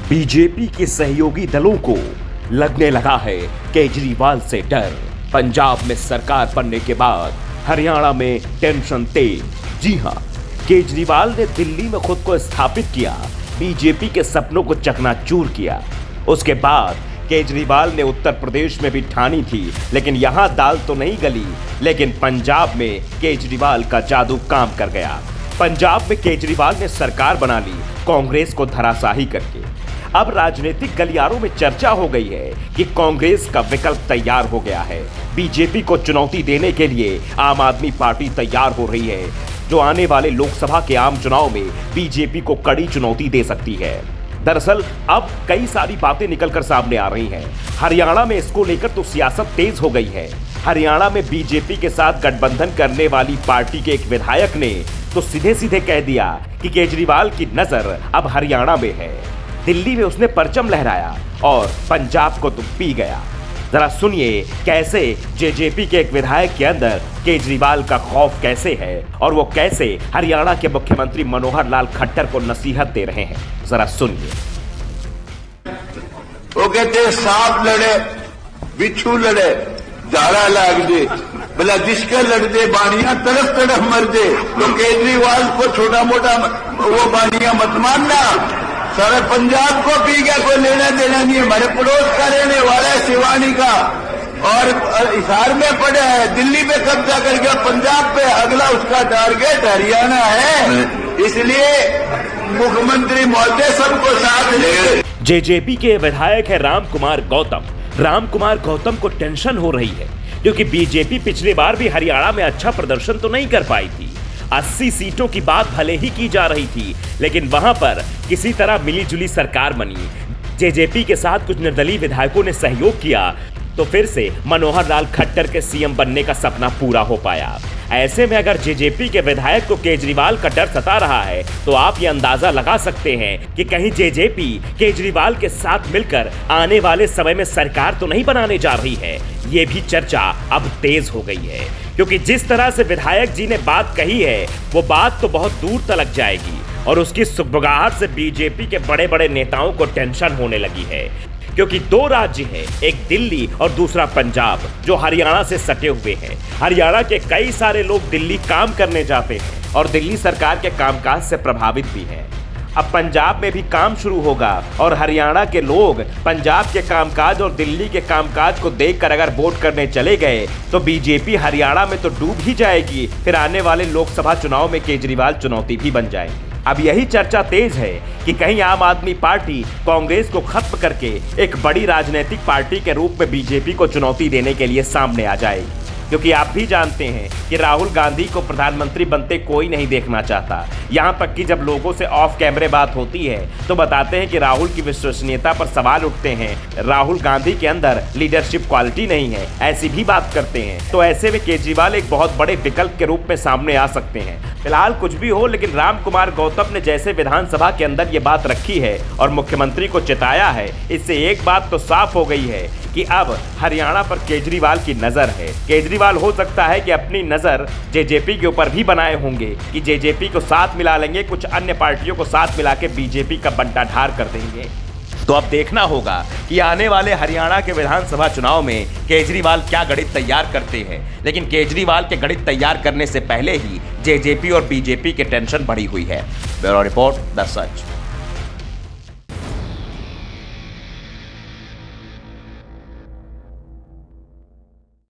BJP के सहयोगी दलों को लगने लगा है केजरीवाल से डर। पंजाब में सरकार बनने के बाद हरियाणा में टेंशन तेज। जी हां, केजरीवाल ने दिल्ली में खुद को स्थापित किया, बीजेपी के सपनों को चकनाचूर किया। उसके बाद केजरीवाल ने उत्तर प्रदेश में भी ठानी थी, लेकिन यहां दाल तो नहीं गली। लेकिन पंजाब में केजरीवाल का जादू काम कर गया। पंजाब में केजरीवाल ने सरकार बना ली, कांग्रेस को धराशाही करके। अब राजनीतिक गलियारों में चर्चा हो गई है कि कांग्रेस का विकल्प तैयार हो गया है। बीजेपी को चुनौती देने के लिए आम आदमी पार्टी तैयार हो रही है, जो आने वाले लोकसभा के आम चुनाव में बीजेपी को कड़ी चुनौती दे सकती है। दरअसल अब कई सारी बातें निकलकर सामने आ रही हैं। हरियाणा में इसको लेकर तो सियासत तेज हो गई है। हरियाणा में बीजेपी के साथ गठबंधन करने वाली पार्टी के एक विधायक ने तो सीधे सीधे कह दिया कि केजरीवाल की नजर अब हरियाणा में है। दिल्ली में उसने परचम लहराया और पंजाब को तो पी गया। जरा सुनिए कैसे जेजेपी के एक विधायक के अंदर केजरीवाल का खौफ कैसे है और वो कैसे हरियाणा के मुख्यमंत्री मनोहर लाल खट्टर को नसीहत दे रहे हैं। जरा सुनिए। वो कहते सांप लड़े, बिच्छू लड़े, झाड़ा लाग दे, बोला जिसके लड़ दे बानिया तरफ तरफ मर दे। तो केजरीवाल को छोटा मोटा वो बानिया मत मानना, सारे पंजाब को पी गया, कोई लेना देना नहीं। हमारे पड़ोस का रहने वाला है सिवानी का, और हिसार में पड़े है, दिल्ली पे कब्जा कर गया, पंजाब पे अगला उसका टारगेट हरियाणा है। इसलिए मुख्यमंत्री महोदय सबको साथ ले। जेजेपी के विधायक है राम कुमार गौतम। राम कुमार गौतम को टेंशन हो रही है क्योंकि बीजेपी पिछली बार भी हरियाणा में अच्छा प्रदर्शन तो नहीं कर पाई थी। 80 सीटों की बात भले ही की जा रही थी, लेकिन वहां पर किसी तरह मिलीजुली सरकार बनी। जेजेपी के साथ कुछ निर्दलीय विधायकों ने सहयोग किया तो फिर से मनोहर लाल खट्टर के सीएम बनने का सपना पूरा हो पाया। ऐसे में अगर जेजेपी के विधायक को केजरीवाल का डर सता रहा है तो आप ये अंदाजा लगा सकते हैं कि कहीं जेजेपी केजरीवाल के साथ मिलकर आने वाले समय में सरकार तो नहीं बनाने जा रही है। ये भी चर्चा अब तेज हो गई है क्योंकि जिस तरह से विधायक जी ने बात कही है वो बात तो बहुत दूर तलक जाएगी और उसकी सुगबुगाहट से बीजेपी के बड़े बड़े नेताओं को टेंशन होने लगी है। क्योंकि दो राज्य हैं, एक दिल्ली और दूसरा पंजाब, जो हरियाणा से सटे हुए हैं। हरियाणा के कई सारे लोग दिल्ली काम करने जाते हैं और दिल्ली सरकार के कामकाज से प्रभावित भी हैं। अब पंजाब में भी काम शुरू होगा और हरियाणा के लोग पंजाब के कामकाज और दिल्ली के कामकाज को देखकर अगर वोट करने चले गए तो बीजेपी हरियाणा में तो डूब ही जाएगी। फिर आने वाले लोकसभा चुनाव में केजरीवाल चुनौती भी बन जाएंगे। अब यही चर्चा तेज है कि कहीं आम आदमी पार्टी कांग्रेस को खत्म करके एक बड़ी राजनीतिक पार्टी के रूप में बीजेपी को चुनौती देने के लिए सामने आ जाएगी। क्योंकि आप भी जानते हैं कि राहुल गांधी को प्रधानमंत्री बनते कोई नहीं देखना चाहता। यहाँ तक कि जब लोगों से ऑफ कैमरे बात होती है तो बताते हैं कि राहुल की विश्वसनीयता पर सवाल उठते हैं, राहुल गांधी के अंदर लीडरशिप क्वालिटी नहीं है, ऐसी भी बात करते हैं। तो ऐसे में केजरीवाल एक बहुत बड़े विकल्प के रूप में सामने आ सकते हैं। फिलहाल कुछ भी हो, लेकिन राम कुमार गौतम ने जैसे विधानसभा के अंदर ये बात रखी है और मुख्यमंत्री को चिताया है, इससे एक बात तो साफ हो गई है कि अब हरियाणा पर केजरीवाल की नजर है। केजरीवाल हो सकता है कि अपनी नजर जेजेपी के ऊपर भी बनाए होंगे कि जेजेपी को साथ मिला लेंगे, कुछ अन्य पार्टियों को साथ मिला के बीजेपी का बंटाढार कर देंगे। तो अब देखना होगा कि आने वाले हरियाणा के विधानसभा चुनाव में केजरीवाल क्या गणित तैयार करते हैं। लेकिन केजरीवाल के गणित तैयार करने से पहले ही जेजेपी और बीजेपी के टेंशन बढ़ी हुई है। Bureau report, the such.